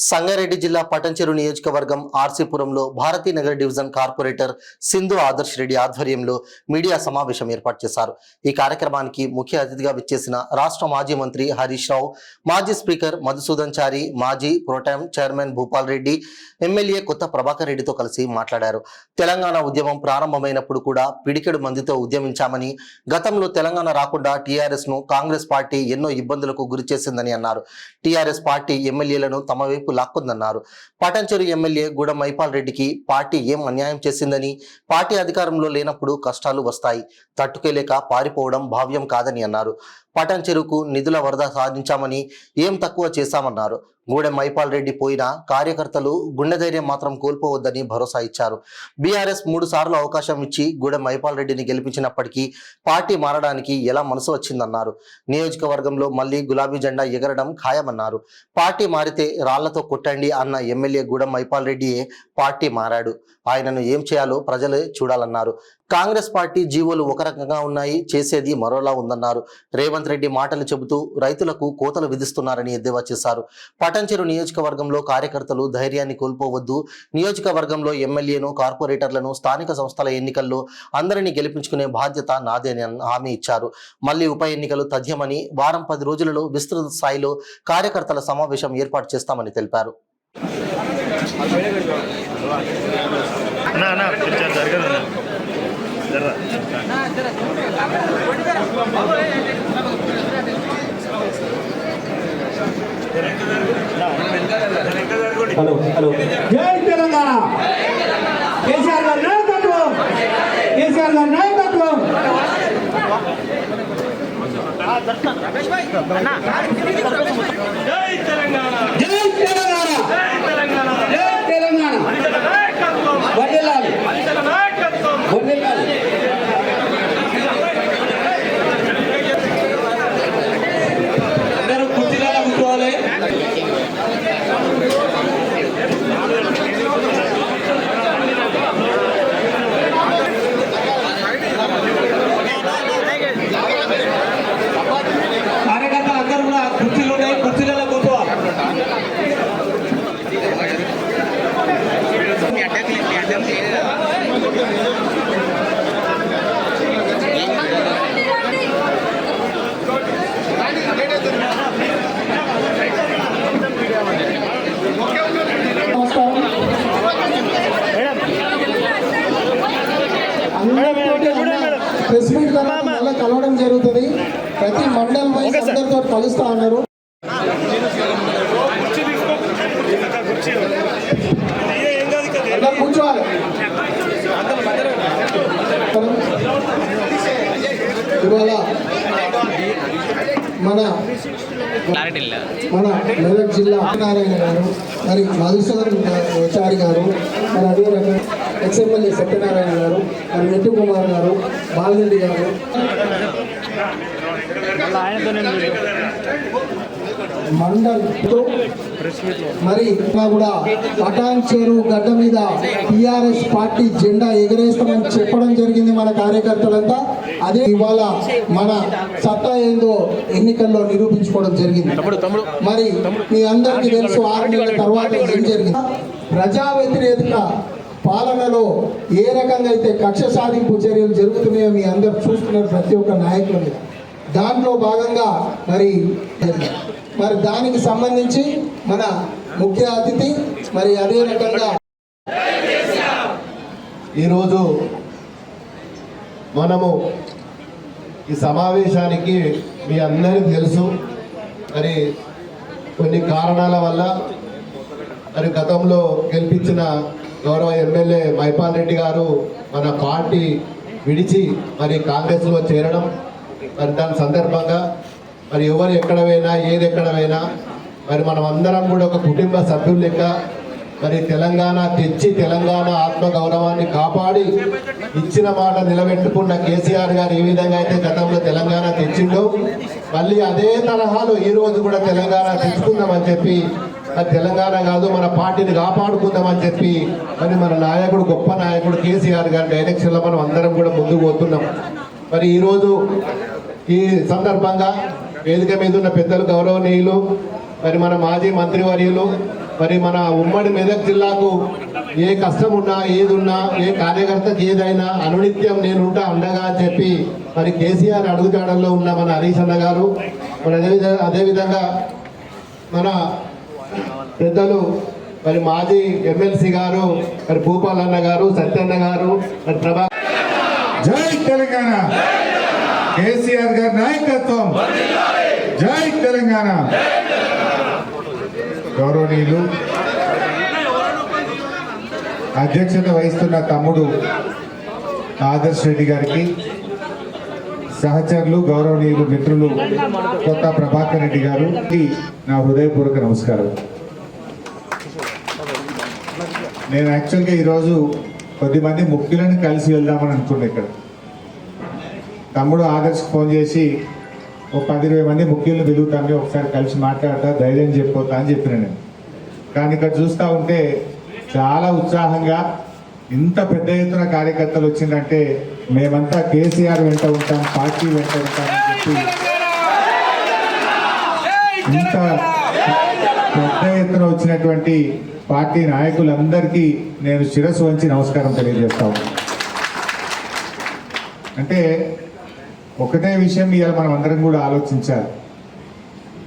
సంగారెడ్డి జిల్లా పటంచెరు నియోజకవర్గం ఆర్సీపురంలో Bharathi Nagar division corporator Sindhu Adarsh Reddy ఆధ్వర్యంలో మీడియా సమావేశం ఏర్పాటు చేశారు. ఈ కార్యక్రమానికి ముఖ్య అతిథిగా విచ్చేసిన రాష్ట్ర మాజీ మంత్రి హరీష్ రావు, మాజీ స్పీకర్ మధుసూదన్ చారి, మాజీ pro tem chairman Bhupal Reddy, MLA కొత్త ప్రభాకర్ రెడ్డితో కలిసి మాట్లాడారు. తెలంగాణ ఉద్యమం ప్రారంభమైనప్పుడు కూడా పిడికెడు మందితో ఉద్యమించామని, గతంలో తెలంగాణ రాకుండా టీఆర్ఎస్ ను కాంగ్రెస్ పార్టీ ఎన్నో ఇబ్బందులకు గురి చేసిందని అన్నారు. టీఆర్ఎస్ పార్టీ ఎమ్మెల్యేలను తమ వైపు లాక్కుందన్నారు. పటంచెరు ఎమ్మెల్యే గూడెం మైపాల్ రెడ్డికి పార్టీ ఏం అన్యాయం చేసిందని, పార్టీ అధికారంలో లేనప్పుడు కష్టాలు వస్తాయి, తట్టుకోలేక పారిపోవడం భావ్యం కాదని అన్నారు. పటంచెరుకు నిధుల వరద సాధించామని, ఏం తక్కువ చేశామన్నారు. గూడెం మైపాల్ రెడ్డి పోయినా కార్యకర్తలు గుండె ధైర్యం మాత్రం కోల్పోవద్దని భరోసా ఇచ్చారు. బీఆర్ఎస్ 3 సార్లు అవకాశం ఇచ్చి గూడెం మైపాల్ రెడ్డిని గెలిపించినప్పటికీ పార్టీ మారడానికి ఎలా మనసు వచ్చిందన్నారు. నియోజకవర్గంలో మళ్లీ గులాబీ జెండా ఎగరడం ఖాయమన్నారు. పార్టీ మారితే రాళ్లతో కొట్టండి అన్న ఎమ్మెల్యే గూడెం మైపాల్ రెడ్డియే పార్టీ మారాడు. ఆయనను ఏం చేయాలో ప్రజలే చూడాలన్నారు. కాంగ్రెస్ పార్టీ జీవోలు ఒక రకంగా ఉన్నాయి, చేసేది మరోలా ఉందన్నారు. రేవంత్ రెడ్డి మాటలు చెబుతూ రైతులకు కోతలు విధిస్తున్నారని ఎద్దేవా చేశారు. పటంచెరు నియోజకవర్గంలో కార్యకర్తలు ధైర్యాన్ని కోల్పోవద్దు, నియోజకవర్గంలో ఎమ్మెల్యేను, కార్పొరేటర్లను స్థానిక సంస్థల ఎన్నికల్లో అందరినీ గెలిపించుకునే బాధ్యత నాదే అని హామీ ఇచ్చారు. మళ్లీ ఉప ఎన్నికలు తథ్యమని, వారం 10 రోజులలో విస్తృత స్థాయిలో కార్యకర్తల సమావేశం ఏర్పాటు చేస్తామని తెలిపారు. జై తెలంగాణ. కేసీఆర్ గారి నాయకత్వం, కేసీఆర్ గారి నాయకత్వం. జై తెలంగాణ, జై తెలంగాణ, జై తెలంగాణ, జై తెలంగాణ. వడ్డేలాలి, వడ్డేలాలి. అందరూ కుర్చీలలో కూర్చోవాలి. కార్యకర్తలు అందరూ కూడా కుర్చీలు ఉన్నాయి, కుర్చీలలో కూర్చోవాలి. ప్రెస్ మీట్ తర్వాత మళ్ళీ కలవడం జరుగుతుంది. ప్రతి మండలం వైజ్ అందరితో కలుస్తా ఉన్నారు. కూర్చోవాలి. ఇవాళ మన మెదక్ జిల్లా నారాయణ గారు, మరి మధుసూదన్ చారి గారు, మరి అదే రకంగా ఎక్స్ఎమ్మెల్యే సత్యనారాయణ గారు, మరి నెట్టు కుమార్ గారు, బాలరెడ్డి గారు, మండల్తో మరి కూడా పటాన్చెరు గడ్డ మీద టీఆర్ఎస్ పార్టీ జెండా ఎగరేస్తామని చెప్పడం జరిగింది మన కార్యకర్తలంతా. అదే ఇవాళ మన సత్తా ఏందో ఎన్నికల్లో నిరూపించుకోవడం జరిగింది. మరి మీ అందరికీ తెలుసు 6 నెలల తర్వాత ఏం జరిగింది. ప్రజా వ్యతిరేక పాలనలో ఏ రకంగా అయితే కక్ష సాధింపు చర్యలు జరుగుతున్నాయో మీ అందరు చూస్తున్నారు ప్రతి ఒక్క నాయకులు. దాంట్లో భాగంగా మరి దానికి సంబంధించి మన ముఖ్య అతిథి మరి అదే రకంగా ఈరోజు మనము ఈ సమావేశానికి మీ అందరికీ తెలుసు, మరి కొన్ని కారణాల వల్ల మరి గతంలో గెలిపించిన గౌరవ ఎమ్మెల్యే మైపాల్ రెడ్డి గారు మన పార్టీ విడిచి మరి కాంగ్రెస్లో చేరడం, మరి దాని సందర్భంగా మరి ఎవరు ఎక్కడ పోయినా ఏది ఎక్కడ పోయినా మరి మనం అందరం కూడా ఒక కుటుంబ సభ్యులు లెక్క మరి తెలంగాణ తెచ్చి తెలంగాణ ఆత్మగౌరవాన్ని కాపాడి ఇచ్చిన మాట నిలబెట్టుకున్న కేసీఆర్ గారు ఏ విధంగా అయితే గతంలో తెలంగాణ తెచ్చిండో మళ్ళీ అదే తరహాలో ఈరోజు కూడా తెలంగాణ తెచ్చుకుందామని చెప్పి, మరి తెలంగాణ కాదు మన పార్టీని కాపాడుకుందామని చెప్పి మరి మన నాయకుడు, గొప్ప నాయకుడు కేసీఆర్ గారి డైరెక్షన్లో మనం అందరం కూడా ముందుకు పోతున్నాం. మరి ఈరోజు ఈ సందర్భంగా వేదిక మీద ఉన్న పెద్దలు, గౌరవనీయులు మరి మన మాజీ మంత్రివర్యులు మరి మన ఉమ్మడి మెదక్ జిల్లాకు ఏ కష్టం ఉన్నా ఏది ఉన్నా ఏ కార్యకర్తకి ఏదైనా అనునిత్యం నేనుంటా అండగా అని చెప్పి మరి కేసీఆర్ అడుగుజాడల్లో ఉన్న మన హరీష్ అన్న గారు మరి అదేవిధంగా మన పెద్దలు మరి మాజీ ఎమ్మెల్సీ గారు మరి భూపాలన్న గారు సత్యన్న గారు మరి ప్రభా జై తెలంగాణ కేసీఆర్ గారి నాయకత్వం జై తెలంగాణ గౌరవనీయులు అధ్యక్షత వహిస్తున్న తమ్ముడు ఆదర్శ్ రెడ్డి గారికి సహచరులు గౌరవనీయులు మిత్రులు కొత్త ప్రభాకర్ రెడ్డి గారు నా హృదయపూర్వక నమస్కారం. నేను యాక్చువల్గా ఈరోజు కొద్దిమంది ముఖ్యులను కలిసి వెళ్దామని అనుకున్నా. ఇక్కడ తమ్ముడు ఆదర్శ్ ఫోన్ చేసి ఒక 10-20 మంది ముఖ్యులను పిలుగుతాను, ఒకసారి కలిసి మాట్లాడతా, ధైర్యం చెప్పొద్దా అని చెప్పిన నేను. కానీ ఇక్కడ చూస్తూ ఉంటే చాలా ఉత్సాహంగా ఇంత పెద్ద ఎత్తున కార్యకర్తలు వచ్చిందంటే మేమంతా కేసీఆర్ వెంట ఉంటాం, పార్టీ వెంట ఉంటామని చెప్పి ఇంత పెద్ద ఎత్తున వచ్చినటువంటి పార్టీ నాయకులందరికీ నేను శిరస్సు వంచి నమస్కారం తెలియజేస్తా ఉన్నాను. అంటే ఒకటే విషయం ఇవాళ మనం అందరం కూడా ఆలోచించాలి.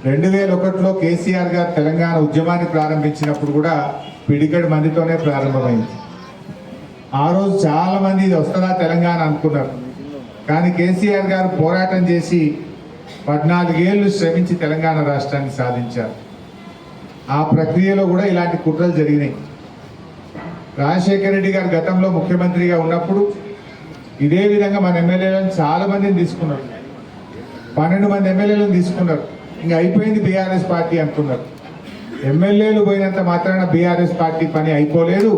2001లో కేసీఆర్ గారు తెలంగాణ ఉద్యమాన్ని ప్రారంభించినప్పుడు కూడా పిడికడి మందితోనే ప్రారంభమైంది. ఆ రోజు చాలా మంది ఇది వస్తుందా తెలంగాణ అనుకున్నారు. కానీ కేసీఆర్ గారు పోరాటం చేసి 14 ఏళ్ళు శ్రమించి తెలంగాణ రాష్ట్రాన్ని సాధించారు. ఆ ప్రక్రియలో కూడా ఇలాంటి కుట్రలు జరిగినాయి. రాజశేఖర రెడ్డి గారు గతంలో ముఖ్యమంత్రిగా ఉన్నప్పుడు ఇదే విధంగా మన ఎమ్మెల్యేలను చాలా మందిని తీసుకున్నారు. 12 మంది ఎమ్మెల్యేలను తీసుకున్నారు. ఇంకా అయిపోయింది బీఆర్ఎస్ పార్టీ అనుకున్నారు. ఎమ్మెల్యేలు పోయినంత మాత్రాన బీఆర్ఎస్ పార్టీ పని అయిపోలేదు.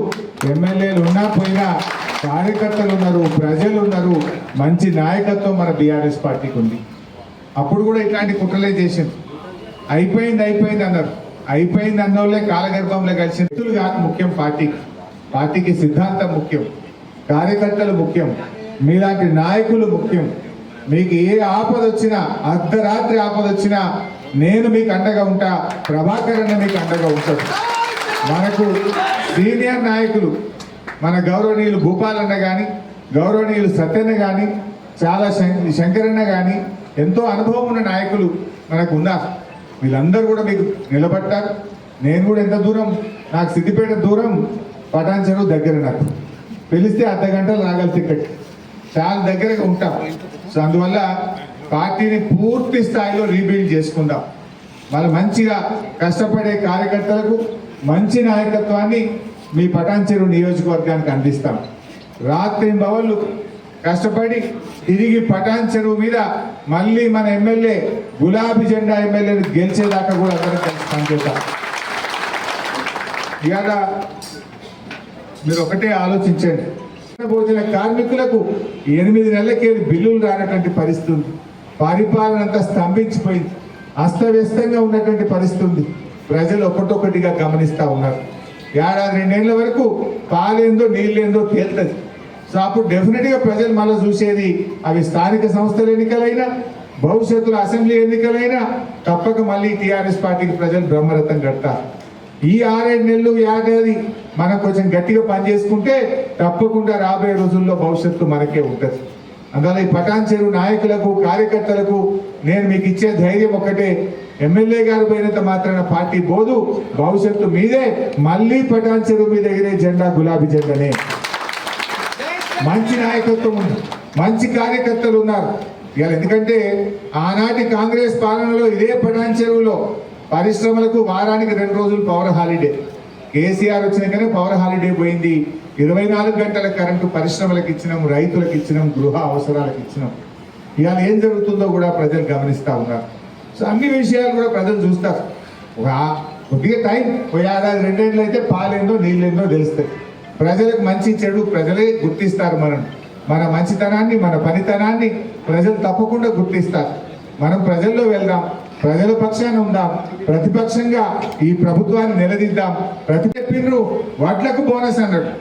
ఎమ్మెల్యేలు ఉన్నా పోయినా కార్యకర్తలు ఉన్నారు, ప్రజలు ఉన్నారు, మంచి నాయకత్వం మన బీఆర్ఎస్ పార్టీకి ఉంది. అప్పుడు కూడా ఇట్లాంటి కుట్రలే చేసింది. అయిపోయింది అన్నారు. అయిపోయింది అన్నోళ్ళే కాలగర్భంలో కలిసి వ్యక్తులు కాక ముఖ్యం, పార్టీకి సిద్ధాంతం ముఖ్యం, కార్యకర్తలు ముఖ్యం, మీలాంటి నాయకులు ముఖ్యం. మీకు ఏ ఆపద వచ్చినా, అర్ధరాత్రి ఆపద వచ్చినా నేను మీకు అండగా ఉంటా, ప్రభాకర్ అన్న మీకు అండగా ఉంటాడు. మనకు సీనియర్ నాయకులు మన గౌరవనీయులు భూపాలన్న కానీ, గౌరవనీయులు సత్యన్న కానీ, చాలా శంకరన్న కానీ ఎంతో అనుభవం ఉన్న నాయకులు మనకు ఉన్నారు. వీళ్ళందరూ కూడా మీకు నిలబడ్డారు. నేను కూడా ఎంత దూరం, నాకు సిద్దిపేట దూరం, పటాన్ చెరువు దగ్గర, నాకు పిలిస్తే అర్ధగంటలు రాగలిసి ఇక్కడికి చాలా దగ్గరగా ఉంటాం. సో అందువల్ల పార్టీని పూర్తి స్థాయిలో రీబిల్డ్ చేసుకుందాం. మన మంచిగా కష్టపడే కార్యకర్తలకు మంచి నాయకత్వాన్ని మీ పటాన్ చెరువు నియోజకవర్గానికి అందిస్తాం. రాత్రింబవళ్ళు కష్టపడి తిరిగి పటాన్ చెరువు మీద మళ్ళీ మన ఎమ్మెల్యే గులాబీ జెండా ఎమ్మెల్యేని గెలిచేదాకా కూడా అందరం కలిసి పనిచేద్దాం. ఇవాళ మీరు ఒకటే ఆలోచించండి, భోజన కార్మికులకు 8 నెలలకే బిల్లులు రానటువంటి పరిస్థితి ఉంది. పరిపాలన అంతా స్తంభించిపోయింది, అస్తవ్యస్తంగా ఉన్నటువంటి పరిస్థితి ఉంది. ప్రజలు ఒకటొకటిగా గమనిస్తూ ఉన్నారు. 1-2 ఏళ్ల వరకు పాలేందో నీళ్ళేందో తేలుతుంది. సో అప్పుడు డెఫినెట్గా ప్రజలు మళ్ళీ చూసేది అవి స్థానిక సంస్థల ఎన్నికలైనా, భవిష్యత్తులో అసెంబ్లీ ఎన్నికలైనా తప్పక మళ్ళీ టీఆర్ఎస్ పార్టీకి ప్రజలు బ్రహ్మరథం కడతారు. ఈ 6-7 నెలలు ఏడాది మనం కొంచెం గట్టిగా పనిచేసుకుంటే తప్పకుండా రాబోయే రోజుల్లో భవిష్యత్తు మనకే ఉంటుంది. అందువల్ల ఈ పటాన్ చెరువు నాయకులకు, కార్యకర్తలకు నేను మీకు ఇచ్చే ధైర్యం ఒకటే, ఎమ్మెల్యే గారు పోయినంత మాత్రాన పార్టీ పోదు, భవిష్యత్తు మీదే. మళ్ళీ పటాన్ చెరువు మీద ఎగిరే జెండా గులాబీ జెండానే. మంచి నాయకత్వం ఉంది, మంచి కార్యకర్తలు ఉన్నారు ఇవాళ. ఎందుకంటే ఆనాటి కాంగ్రెస్ పాలనలో ఇదే పటాన్ చెరువులో పరిశ్రమలకు వారానికి 2 రోజులు పవర్ హాలిడే. కేసీఆర్ వచ్చినాకనే పవర్ హాలిడే పోయింది. 24 గంటల కరెంటు పరిశ్రమలకు ఇచ్చినాం, రైతులకు ఇచ్చినాం, గృహ అవసరాలకు ఇచ్చినాం. ఇవాళ ఏం జరుగుతుందో కూడా ప్రజలు గమనిస్తూ ఉన్నారు. సో అన్ని విషయాలు కూడా ప్రజలు చూస్తారు. కొద్దిగా టైం, 1-2 ఏళ్ళు అయితే పాలేందో నీళ్ళేందో తెలుస్తాయి. ప్రజలకు మంచి చెడు ప్రజలే గుర్తిస్తారు. మన మంచితనాన్ని, మన పనితనాన్ని ప్రజలు తప్పకుండా గుర్తిస్తారు. మనం ప్రజల్లో వెళ్దాం, ప్రజల పక్షాన ఉందాం, ప్రతిపక్షంగా ఈ ప్రభుత్వాన్ని నిలదీద్దాం. చెప్పిండ్రు వడ్లకు బోనస్ అన్నాడు,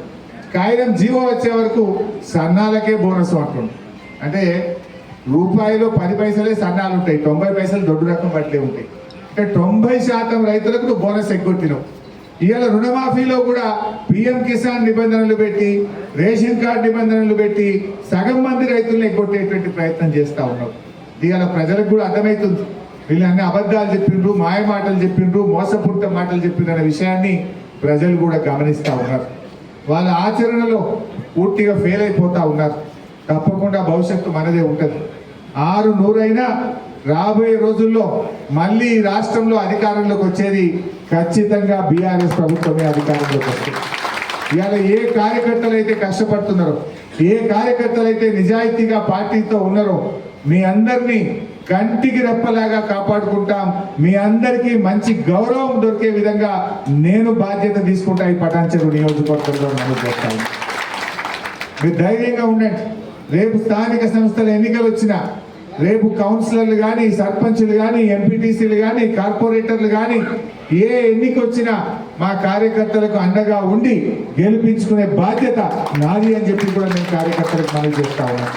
కాగితం జీవో వచ్చే వరకు సన్నాలకే బోనస్ అంటుండు. అంటే రూపాయిలో 10 పైసలే సన్నాలు ఉంటాయి, 90 పైసలు దొడ్డు రకం వడ్లే ఉంటాయి. అంటే 90% రైతులకు నువ్వు బోనస్ ఎగ్గొట్టినావు. ఇవాళ రుణమాఫీలో కూడా పిఎం కిసాన్ నిబంధనలు పెట్టి, రేషన్ కార్డు నిబంధనలు పెట్టి సగం మంది రైతులను ఎగ్గొట్టేటువంటి ప్రయత్నం చేస్తూ ఉన్నావు. ఇవాళ ప్రజలకు కూడా అర్థమవుతుంది, వీళ్ళు అన్ని అబద్ధాలు చెప్పిండ్రు, మాయ మాటలు చెప్పిండ్రు, మోసపూరిత మాటలు చెప్పిండ్రు అనే విషయాన్ని ప్రజలు కూడా గమనిస్తూ ఉన్నారు. వాళ్ళ ఆచరణలో పూర్తిగా ఫెయిల్ అయిపోతూ ఉన్నారు. తప్పకుండా భవిష్యత్తు మనదే ఉంటుంది. 600 రాబోయే రోజుల్లో మళ్ళీ ఈ రాష్ట్రంలో అధికారంలోకి వచ్చేది ఖచ్చితంగా బీఆర్ఎస్ ప్రభుత్వమే అధికారంలోకి వస్తుంది. ఇవాళ ఏ కార్యకర్తలు అయితే కష్టపడుతున్నారో, ఏ కార్యకర్తలు అయితే నిజాయితీగా పార్టీతో ఉన్నారో మీ అందరినీ కంటికి రెప్పలాగా కాపాడుకుంటాం. మీ అందరికీ మంచి గౌరవం దొరికే విధంగా నేను బాధ్యత తీసుకుంటా. ఈ పటాన్చెరు నియోజకవర్గంలో నమోదు చేస్తాను. మీరు ధైర్యంగా ఉండండి. రేపు స్థానిక సంస్థల ఎన్నికలు వచ్చినా, రేపు కౌన్సిలర్లు కానీ, సర్పంచులు కానీ, ఎంపీటీసీలు కానీ, కార్పొరేటర్లు కానీ ఏ ఎన్నిక వచ్చినా మా కార్యకర్తలకు అండగా ఉండి గెలిపించుకునే బాధ్యత నాది అని చెప్పి కూడా నేను కార్యకర్తలకు మనవి చేస్తా ఉన్నాను.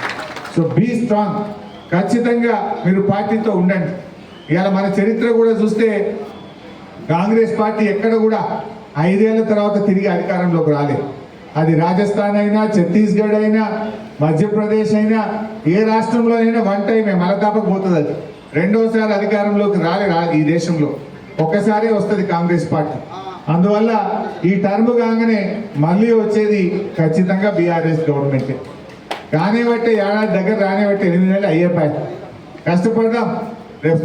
So be strong. ఖచ్చితంగా మీరు పార్టీతో ఉండండి. ఇవాళ మన చరిత్ర కూడా చూస్తే కాంగ్రెస్ పార్టీ ఎక్కడ కూడా 5 ఏళ్ల తర్వాత తిరిగి అధికారంలోకి రాలేదు. అది రాజస్థాన్ అయినా, ఛత్తీస్గఢ్ అయినా, మధ్యప్రదేశ్ అయినా, ఏ రాష్ట్రంలో అయినా వన్ టైమే మలతాపకపోతుంది. అది రెండోసారి అధికారంలోకి రాలే ఈ దేశంలో, ఒక్కసారే వస్తుంది కాంగ్రెస్ పార్టీ. అందువల్ల ఈ టర్మ్ కాగానే మళ్ళీ వచ్చేది ఖచ్చితంగా బీఆర్ఎస్ గవర్నమెంటే. కానివ్వంటే ఏడాది దగ్గర రానివ్వంటే 8 నెలలు అయ్యేపాయి. కష్టపడదాం. రేపు